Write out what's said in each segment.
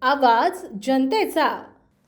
आवाज जनतेचा।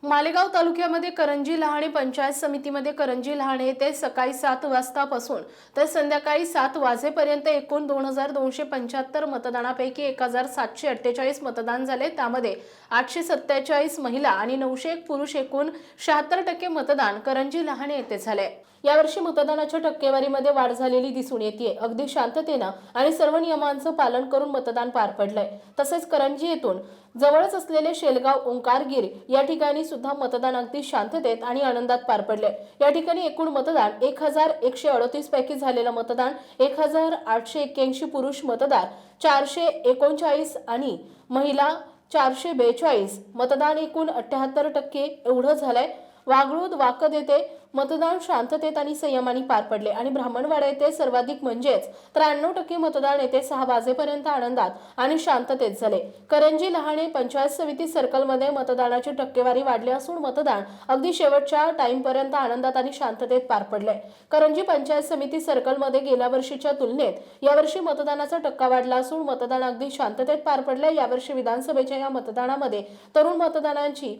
मालेगाव तालुक्यामध्ये करंजी लहाणे पंचायत समितीमध्ये करंजी लहाणे येथे सकाळी 7 वाजतापासून तर संध्याकाळी 7 वाजेपर्यंत एकूण 2275 मतदानापैकी 1748 मतदान झाले। त्यामध्ये 847 महिला आणि 901 पुरुष एकूण 76% मतदान करंजी लहाणे येथे झाले। यावर्षी मतदानाच्या टक्केवारीमध्ये वाढ झालेली दिसून येते। अगदी शांततेने आणि सर्व नियमांचं पालन करून मतदान पार पडलंय। तसेच करंजी येथून जवळच असलेले शेलगाव ओंकारगिरी या ठिकाणी सुद्धा मतदान अगदी शांततेत आणि आनंदात पार पडले। या ठिकाणी एकूण मतदान 1138 पैकी झालेलं मतदान 1881 पुरुष मतदार 439 आणि महिला 442 मतदान एकूण 78% एवढं झालंय। वागळूद वाकद येथे मतदान शांततेत आणि संयमाने पार पडले आणि ब्राह्मणवाडा येथे सर्वाधिक म्हणजेच 93% मतदान येथे 6 वाजेपर्यंत आनंदात आणि शांततेत झाले। करंजी लहाणे पंचायत समिती सर्कलमध्ये मतदानाची टक्केवारी वाढली असून मतदान अगदी शेवटच्या टाइमपर्यंत आनंदात आणि शांततेत पार पडले। करंजी पंचायत समिती सर्कलमध्ये गेल्या वर्षीच्या तुलनेत यावर्षी मतदानाचा टक्का वाढला असून मतदान अगदी शांततेत पार पडले। यावर्षी विधानसभेच्या या मतदानामध्ये तरुण मतदानांची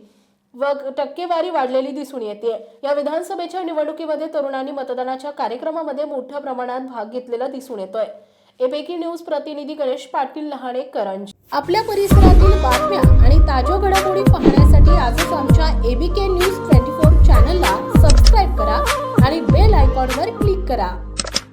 टक्केवारी वाढलेली दिसून येते। या विधानसभेच्या निवडणुकीमध्ये तरुणांनी मतदानाच्या कार्यक्रमामध्ये मोठ्या प्रमाणात भाग घेतलेला दिसून येतोय। एपीके न्यूज प्रतिनिधी गणेश पाटील लहाणे करंजी। आपल्या परिसरातील बातम्या आणि ताज्या घडामोडी पाहण्यासाठी आजच आमच्या एबीके न्यूज 24 चॅनलला सबस्क्राईब करा आणि बेल आयकॉनवर क्लिक करा।